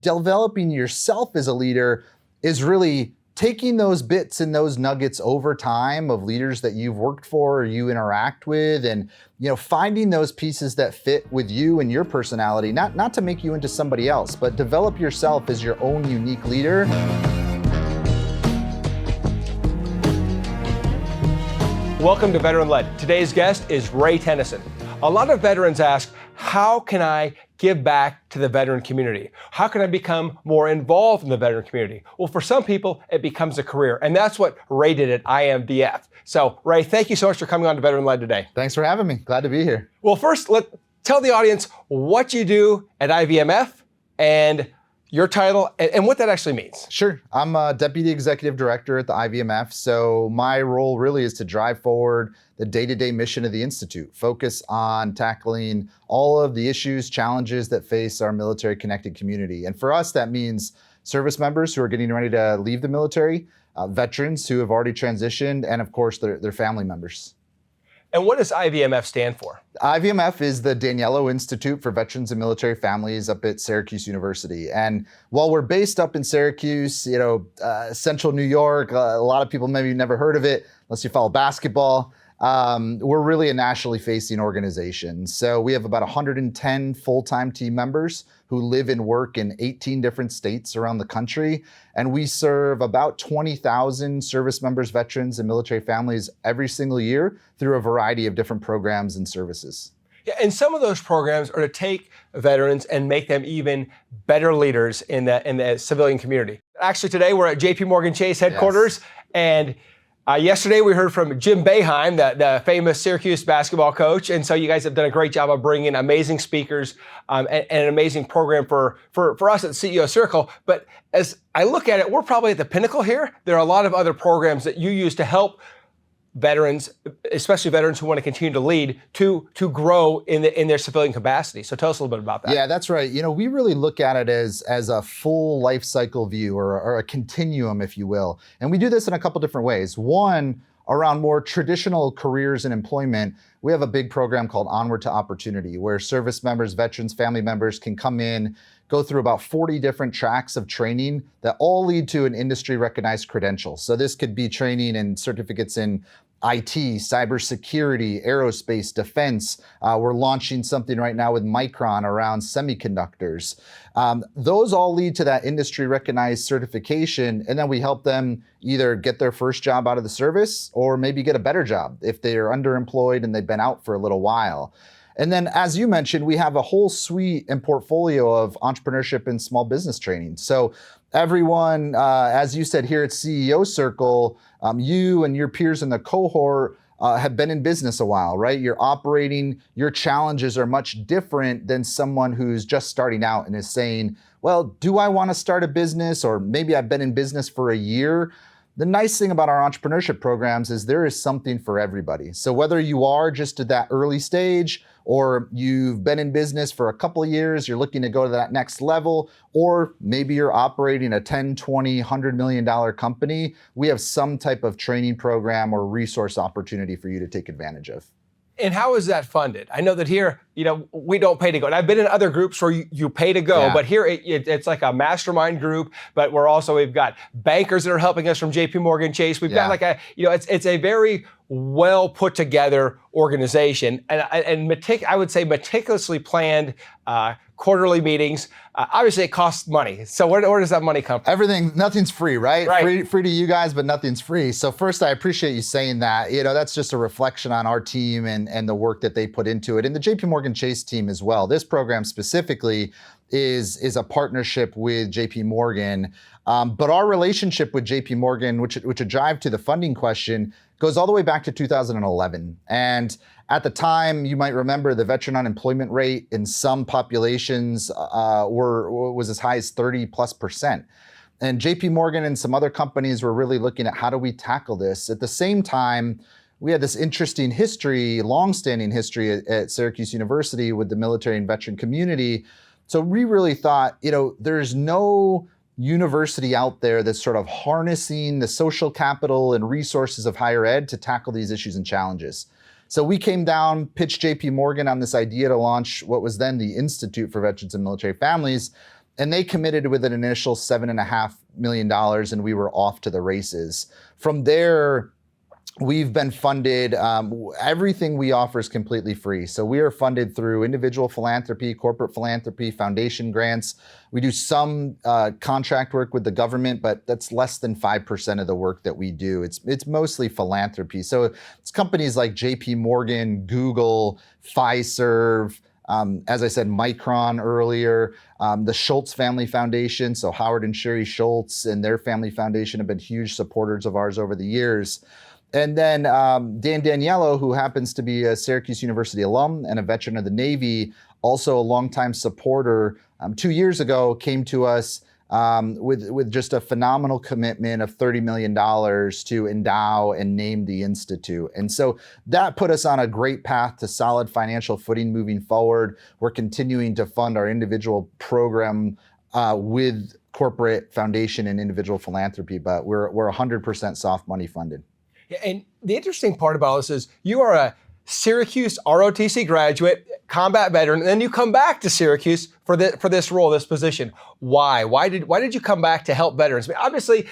developing yourself as a leader is really taking those bits and those nuggets over time of leaders that you've worked for or you interact with, and finding those pieces that fit with you and your personality, not to make you into somebody else, but develop yourself as your own unique leader. Welcome to Veteran Led. Today's guest is Ray Toenniessen. A lot of veterans ask, how can I give back to the veteran community? How can I become more involved in the veteran community? Well, for some people, it becomes a career, and that's what Ray did at IVMF. So, Ray, thank you so much for coming on to Veteran Led today. Thanks for having me. Glad to be here. Well, first, tell the audience what you do at IVMF and your title and what that actually means. Sure. I'm a Deputy Executive Director at the IVMF, so my role really is to drive forward the day-to-day mission of the Institute, focus on tackling all of the issues, challenges that face our military-connected community. And for us, that means service members who are getting ready to leave the military, veterans who have already transitioned, and of course, their family members. And what does IVMF stand for? IVMF is the Daniello Institute for Veterans and Military Families up at Syracuse University. And while we're based up in Syracuse, central New York, a lot of people maybe never heard of it unless you follow basketball. We're really a nationally facing organization. So we have about 110 full-time team members who live and work in 18 different states around the country. And we serve about 20,000 service members, veterans, and military families every single year through a variety of different programs and services. Yeah, and some of those programs are to take veterans and make them even better leaders in the civilian community. Actually, today we're at JP Chase headquarters, yes. And yesterday we heard from Jim Boeheim, the famous Syracuse basketball coach, and so you guys have done a great job of bringing amazing speakers and an amazing program for us at CEO Circle. But as I look at it, we're probably at the pinnacle here. There are a lot of other programs that you use to help veterans, especially veterans who want to continue to lead, to grow in their civilian capacity. So tell us a little bit about that. Yeah, that's right. We really look at it as a full life cycle view or a continuum, if you will. And we do this in a couple different ways. One, around more traditional careers and employment, we have a big program called Onward to Opportunity, where service members, veterans, family members can come in, go through about 40 different tracks of training that all lead to an industry recognized credential. So this could be training and certificates in IT, cybersecurity, aerospace, defense. We're launching something right now with Micron around semiconductors. Those all lead to that industry recognized certification, and then we help them either get their first job out of the service or maybe get a better job if they're underemployed and they've been out for a little while. And then, as you mentioned, we have a whole suite and portfolio of entrepreneurship and small business training. So everyone, as you said here at CEO Circle, you and your peers in the cohort have been in business a while, right? You're operating, your challenges are much different than someone who's just starting out and is saying, well, do I want to start a business? Or maybe I've been in business for a year. The nice thing about our entrepreneurship programs is there is something for everybody. So whether you are just at that early stage, or you've been in business for a couple of years, you're looking to go to that next level, or maybe you're operating a 10, 20, $100 million company, we have some type of training program or resource opportunity for you to take advantage of. And how is that funded? I know that here, we don't pay to go. And I've been in other groups where you pay to go, yeah. But here it's like a mastermind group, but we've got bankers that are helping us from JP Chase. We've got it's a very well put together organization and I would say meticulously planned quarterly meetings. Obviously, it costs money. So where does that money come from? Nothing's free, right? Right. Free to you guys, but nothing's free. So first, I appreciate you saying that. That's just a reflection on our team and the work that they put into it, and the JP Chase team as well. This program specifically is a partnership with JP Morgan, but our relationship with JP Morgan, which a drive to the funding question, goes all the way back to 2011. And at the time, you might remember the veteran unemployment rate in some populations was as high as 30+%. And JP Morgan and some other companies were really looking at how do we tackle this. At the same time, we had this interesting history, longstanding history at Syracuse University with the military and veteran community. So we really thought, there's no university out there that's sort of harnessing the social capital and resources of higher ed to tackle these issues and challenges. So we came down, pitched JP Morgan on this idea to launch what was then the Institute for Veterans and Military Families. And they committed with an initial $7.5 million, and we were off to the races. From there, we've been funded. Everything we offer is completely free. So we are funded through individual philanthropy, corporate philanthropy, foundation grants. We do some contract work with the government, but that's less than 5% of the work that we do. It's mostly philanthropy. So it's companies like JP Morgan, Google, Fiserv, as I said, Micron earlier, the Schultz Family Foundation. So Howard and Sherry Schultz and their family foundation have been huge supporters of ours over the years. And then Dan Daniello, who happens to be a Syracuse University alum and a veteran of the Navy, also a longtime supporter, 2 years ago came to us with just a phenomenal commitment of $30 million to endow and name the Institute. And so that put us on a great path to solid financial footing moving forward. We're continuing to fund our individual program with corporate foundation and individual philanthropy, but we're 100% soft money funded. And the interesting part about this is you are a Syracuse ROTC graduate, combat veteran, and then you come back to Syracuse for this role, this position. Why? Why did you come back to help veterans? I mean, obviously,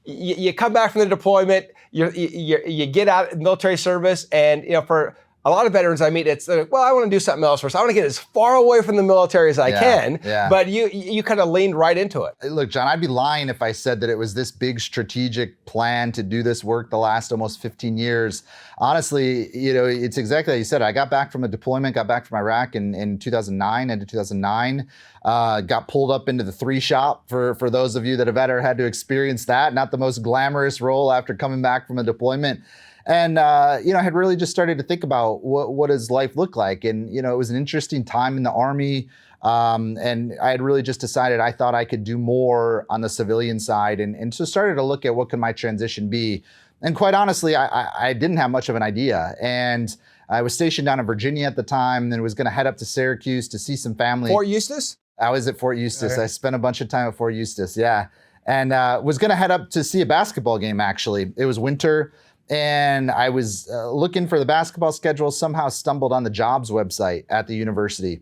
you come back from the deployment, you get out of military service, and for a lot of veterans I meet, it's like, well, I want to do something else first. I want to get as far away from the military as I can. Yeah. But you kind of leaned right into it. Look, John, I'd be lying if I said that it was this big strategic plan to do this work the last almost 15 years. Honestly, it's exactly how you said it. I got back from a deployment, got back from Iraq in 2009, into 2009. Got pulled up into the 3 shop for those of you that have ever had to experience that. Not the most glamorous role after coming back from a deployment. And, I had really just started to think about what does life look like? And, it was an interesting time in the Army. And I had really just decided I thought I could do more on the civilian side and so started to look at what could my transition be. And quite honestly, I didn't have much of an idea. And I was stationed down in Virginia at the time and was going to head up to Syracuse to see some family. Fort Eustis? I was at Fort Eustis. Okay. I spent a bunch of time at Fort Eustis, yeah. And was going to head up to see a basketball game, actually. It was winter. And I was looking for the basketball schedule, somehow stumbled on the jobs website at the university.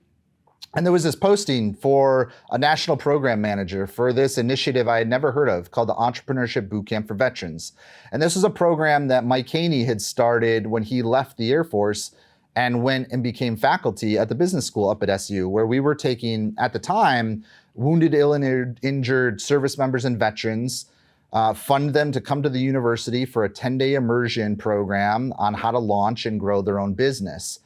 And there was this posting for a national program manager for this initiative I had never heard of called the Entrepreneurship Bootcamp for Veterans. And this was a program that Mike Haney had started when he left the Air Force and went and became faculty at the business school up at SU, where we were taking, at the time, wounded, ill, and injured service members and veterans, fund them to come to the university for a 10-day immersion program on how to launch and grow their own business.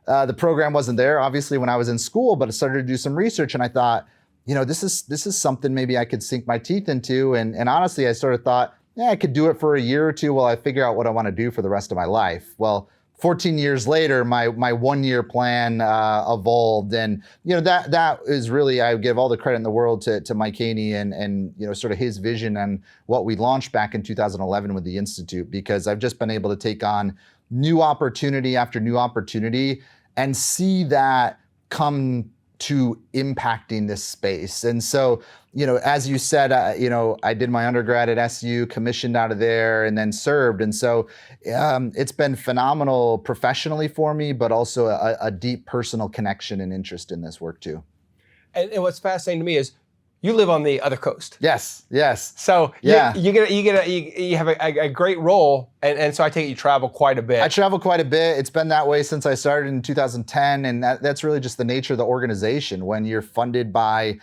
The program wasn't there, obviously, when I was in school, but I started to do some research and I thought, this is something maybe I could sink my teeth into. And honestly, I sort of thought, I could do it for a year or two while I figure out what I want to do for the rest of my life. Well, 14 years later, my 1-year plan evolved, and that is really, I give all the credit in the world to Mike Haney and sort of his vision and what we launched back in 2011 with the Institute, because I've just been able to take on new opportunity after new opportunity and see that come to impacting this space. And so, as you said, I did my undergrad at SU, commissioned out of there, and then served. And so it's been phenomenal professionally for me, but also a deep personal connection and interest in this work too. And what's fascinating to me is you live on the other coast. Yes. So yeah. you have a great role, and so I take it you travel quite a bit. I travel quite a bit. It's been that way since I started in 2010, and that's really just the nature of the organization. When you're funded by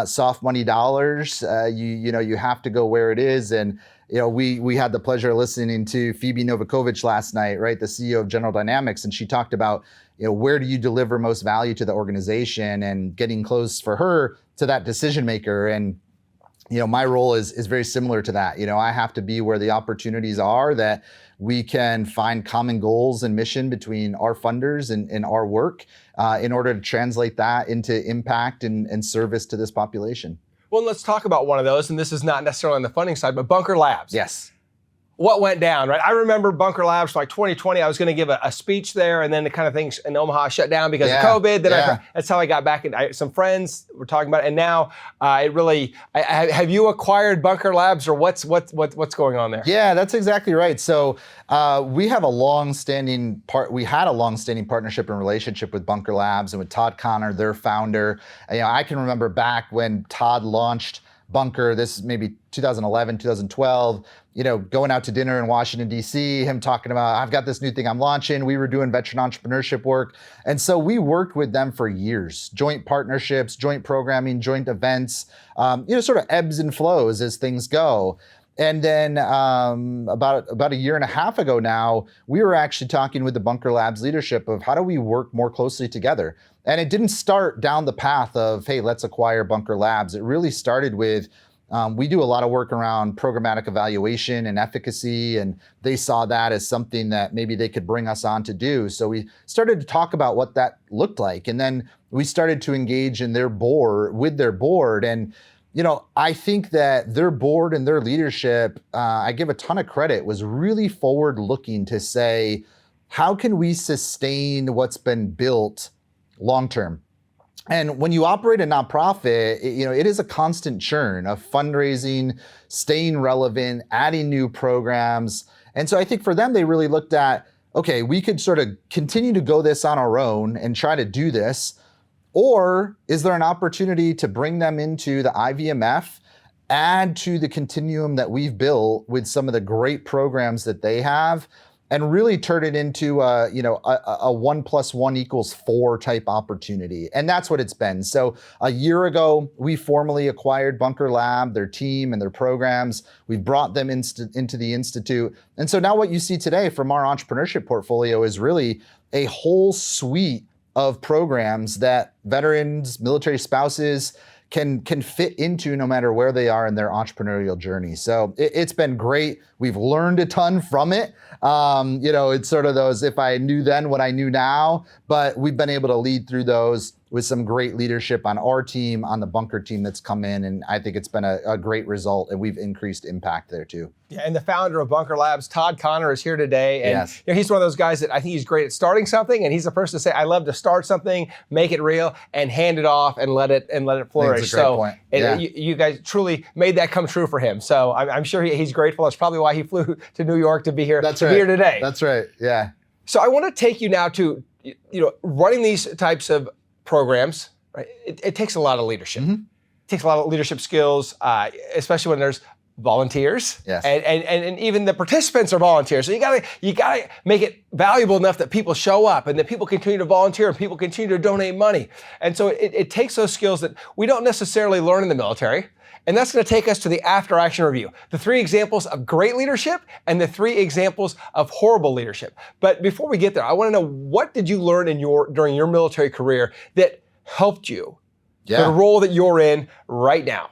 soft money dollars, you have to go where it is. And we had the pleasure of listening to Phoebe Novakovic last night, right, the CEO of General Dynamics, and she talked about where do you deliver most value to the organization, and getting close for her to that decision maker. And my role is very similar to that. I have to be where the opportunities are, that we can find common goals and mission between our funders and our work in order to translate that into impact and service to this population. Well, let's talk about one of those, and this is not necessarily on the funding side, but Bunker Labs. Yes. what went down, right? I remember Bunker Labs for like 2020. I was going to give a speech there, and then the kind of things in Omaha shut down because of COVID. Then that's how I got back. And some friends were talking about it, and now it really. Have you acquired Bunker Labs, or what's going on there? Yeah, that's exactly right. So we have a long-standing We had a long-standing partnership and relationship with Bunker Labs and with Todd Connor, their founder. I can remember back when Todd launched Bunker. This is maybe 2011, 2012. Going out to dinner in Washington, D.C., him talking about, I've got this new thing I'm launching. We were doing veteran entrepreneurship work. And so we worked with them for years, joint partnerships, joint programming, joint events, sort of ebbs and flows as things go. And then about a year and a half ago now, we were actually talking with the Bunker Labs leadership of how do we work more closely together? And it didn't start down the path of, hey, let's acquire Bunker Labs. It really started with, we do a lot of work around programmatic evaluation and efficacy, and they saw that as something that maybe they could bring us on to do. So we started to talk about what that looked like. And then we started to engage in with their board. And I think that their board and their leadership, I give a ton of credit, was really forward looking to say, how can we sustain what's been built long term? And when you operate a nonprofit, it is a constant churn of fundraising, staying relevant, adding new programs. And so I think for them, they really looked at, okay, we could sort of continue to go this on our own and try to do this. Or is there an opportunity to bring them into the IVMF, add to the continuum that we've built with some of the great programs that they have, and really turn it into a 1 + 1 = 4 type opportunity. And that's what it's been. So a year ago, we formally acquired Bunker Lab, their team and their programs. We brought them into the Institute. And so now what you see today from our entrepreneurship portfolio is really a whole suite of programs that veterans, military spouses can fit into no matter where they are in their entrepreneurial journey. So it's been great. We've learned a ton from it. It's sort of those, if I knew then what I knew now, but we've been able to lead through those with some great leadership on our team, on the Bunker team that's come in. And I think it's been a great result, and we've increased impact there too. Yeah, and the founder of Bunker Labs, Todd Connor, is here today. And yes. He's one of those guys that I think he's great at starting something, and he's the person to say, I love to start something, make it real, and hand it off and let it flourish. That's a great point. Yeah. You guys truly made that come true for him. So I'm sure he's grateful. That's probably why he flew to New York to be here, here today. That's right, yeah. So I want to take you now to running these types of programs. Right? It takes a lot of leadership. Mm-hmm. It takes a lot of leadership skills, especially when there's volunteers. Yes. And even the participants are volunteers. So you gotta make it valuable enough that people show up and that people continue to volunteer and people continue to donate money. And so it takes those skills that we don't necessarily learn in the military. And that's going to take us to the after action review. The 3 examples of great leadership and the 3 examples of horrible leadership. But before we get there, I want to know, what did you learn during your military career that helped you for the role that you're in right now?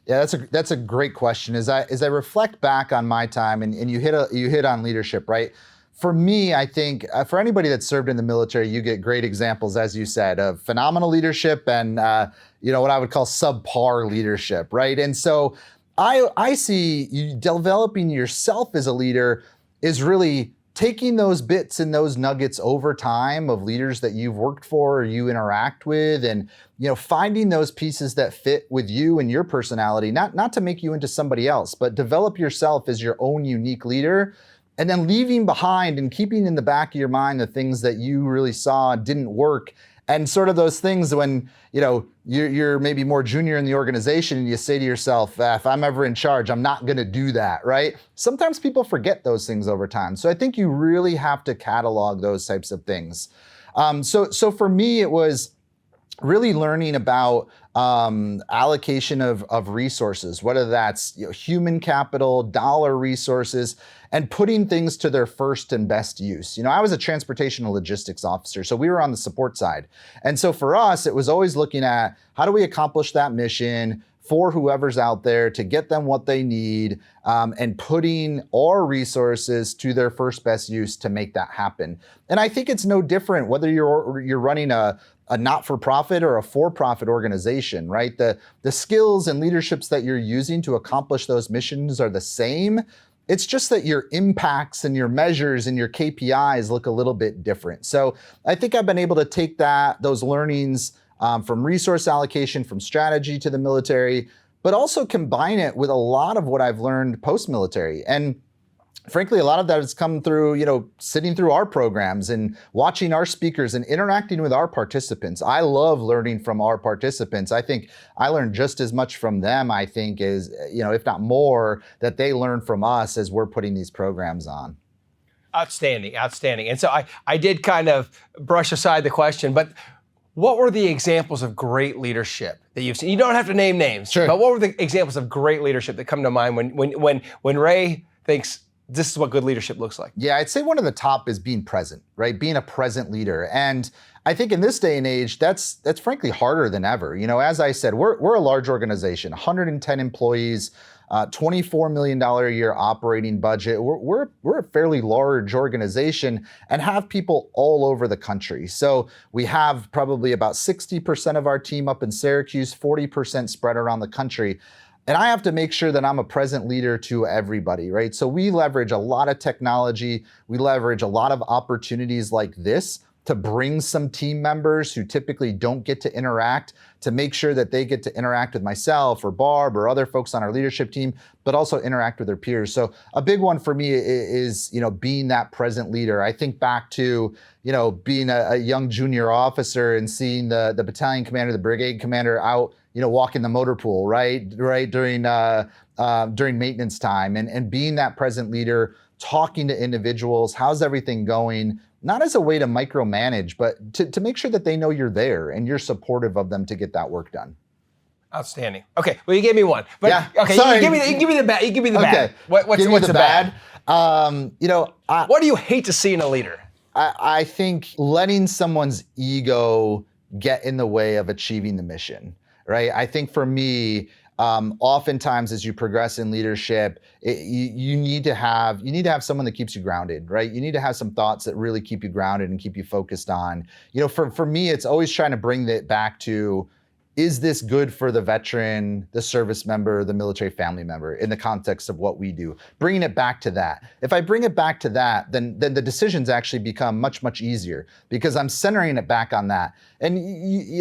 Yeah, that's a great question. As I reflect back on my time, and you hit on leadership, right? For me, I think for anybody that's served in the military, you get great examples, as you said, of phenomenal leadership and what I would call subpar leadership, right? And so I see you developing yourself as a leader is really taking those bits and those nuggets over time of leaders that you've worked for or you interact with, and finding those pieces that fit with you and your personality, not to make you into somebody else, but develop yourself as your own unique leader, and then leaving behind and keeping in the back of your mind the things that you really saw didn't work. And sort of those things when you're maybe more junior in the organization and you say to yourself, if I'm ever in charge, I'm not going to do that, right? Sometimes people forget those things over time. So I think you really have to catalog those types of things. So for me, it was really learning about allocation of resources, whether that's human capital, dollar resources, and putting things to their first and best use. I was a transportation and logistics officer, so we were on the support side. And so for us, it was always looking at how do we accomplish that mission for whoever's out there to get them what they need, and putting our resources to their first best use to make that happen. And I think it's no different whether you're running a not-for-profit or a for-profit organization, right? The skills and leaderships that you're using to accomplish those missions are the same. It's just that your impacts and your measures and your KPIs look a little bit different. So I think I've been able to take those learnings from resource allocation, from strategy to the military, but also combine it with a lot of what I've learned post-military. And frankly, a lot of that has come through, sitting through our programs and watching our speakers and interacting with our participants. I love learning from our participants. I think I learn just as much from them, I think, as, if not more, that they learn from us as we're putting these programs on. Outstanding. And so I did kind of brush aside the question, but what were the examples of great leadership that you've seen? You don't have to name names, sure, but what were the examples of great leadership that come to mind when Ray thinks this is what good leadership looks like? Yeah, I'd say one of the top is being present, right? Being a present leader. And I think in this day and age, that's frankly harder than ever. As I said, we're a large organization, 110 employees, $24 million a year operating budget. We're a fairly large organization and have people all over the country. So we have probably about 60% of our team up in Syracuse, 40% spread around the country. And I have to make sure that I'm a present leader to everybody, right? So we leverage a lot of technology. We leverage a lot of opportunities like this to bring some team members who typically don't get to interact, to make sure that they get to interact with myself or Barb or other folks on our leadership team, but also interact with their peers. So a big one for me is, being that present leader. I think back to, being a young junior officer and seeing the battalion commander, the brigade commander out, walking the motor pool, right during maintenance time, and being that present leader, talking to individuals, how's everything going? Not as a way to micromanage, but to make sure that they know you're there and you're supportive of them to get that work done. Outstanding. Okay, well, you gave me one. But, yeah, okay, sorry. You give me the bad. You give me the okay. bad. What's the bad? What do you hate to see in a leader? I think letting someone's ego get in the way of achieving the mission, right? I think for me, oftentimes as you progress in leadership, you need to have someone that keeps you grounded, right? You need to have some thoughts that really keep you grounded and keep you focused on. For me, it's always trying to bring that back to, is this good for the veteran, the service member, the military family member in the context of what we do? Bringing it back to that. If I bring it back to that, then the decisions actually become much, much easier because I'm centering it back on that. And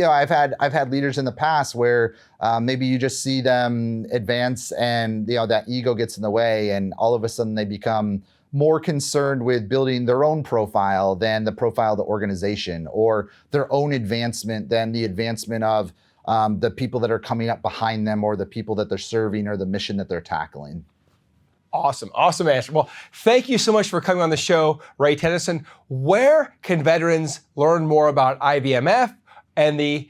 I've had leaders in the past where maybe you just see them advance and that ego gets in the way, and all of a sudden they become more concerned with building their own profile than the profile of the organization, or their own advancement than the advancement of the people that are coming up behind them, or the people that they're serving, or the mission that they're tackling. Awesome answer. Well, thank you so much for coming on the show, Ray Toenniessen. Where can veterans learn more about IVMF and the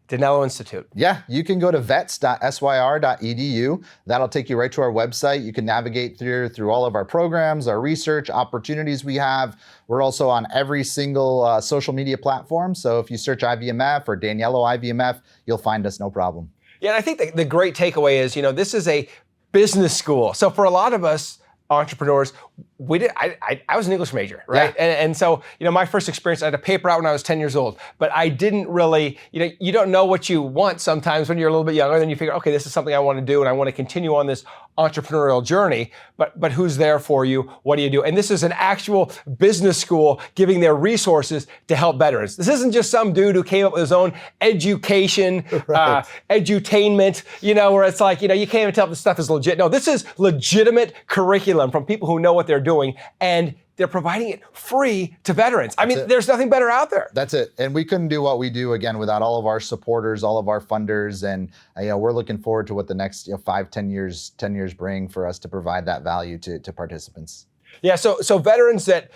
Dinello Institute? Yeah, you can go to vets.syr.edu. That'll take you right to our website. You can navigate through all of our programs, our research, opportunities we have. We're also on every single social media platform. So if you search IVMF or Daniello IVMF, you'll find us, no problem. Yeah, and I think the great takeaway is, this is a business school. So for a lot of us entrepreneurs, I was an English major, right? Yeah. And so, my first experience, I had a paper out when I was 10 years old, but I didn't really, you don't know what you want sometimes when you're a little bit younger, then you figure, okay, this is something I want to do and I want to continue on this entrepreneurial journey, but who's there for you? What do you do? And this is an actual business school giving their resources to help veterans. This isn't just some dude who came up with his own education, right. Edutainment, where it's like, you can't even tell if this stuff is legit. No, this is legitimate curriculum from people who know what they're doing, and they're providing it free to veterans. There's nothing better out there. That's it. And we couldn't do what we do, again, without all of our supporters, all of our funders. And we're looking forward to what the next 5-10 years bring for us to provide that value to participants. Yeah, so veterans that,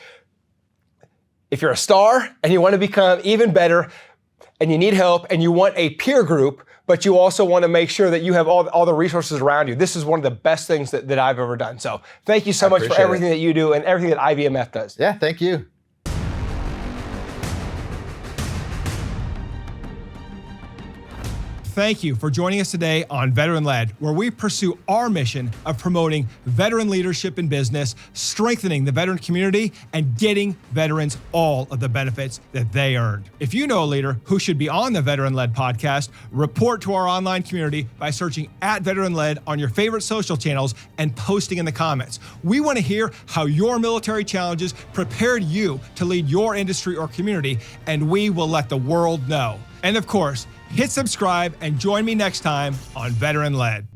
if you're a star and you want to become even better and you need help and you want a peer group, but you also want to make sure that you have all the resources around you. This is one of the best things that I've ever done. So thank you so much for everything that you do and everything that IVMF does. Yeah, thank you. thank you for joining us today on Veteran Led, where we pursue our mission of promoting veteran leadership in business, strengthening the veteran community, and getting veterans all of the benefits that they earned. If you know a leader who should be on the Veteran Led podcast, report to our online community by searching @Veteran Led on your favorite social channels and posting in the comments. We want to hear how your military challenges prepared you to lead your industry or community, and we will let the world know. And of course, hit subscribe and join me next time on Veteran Led.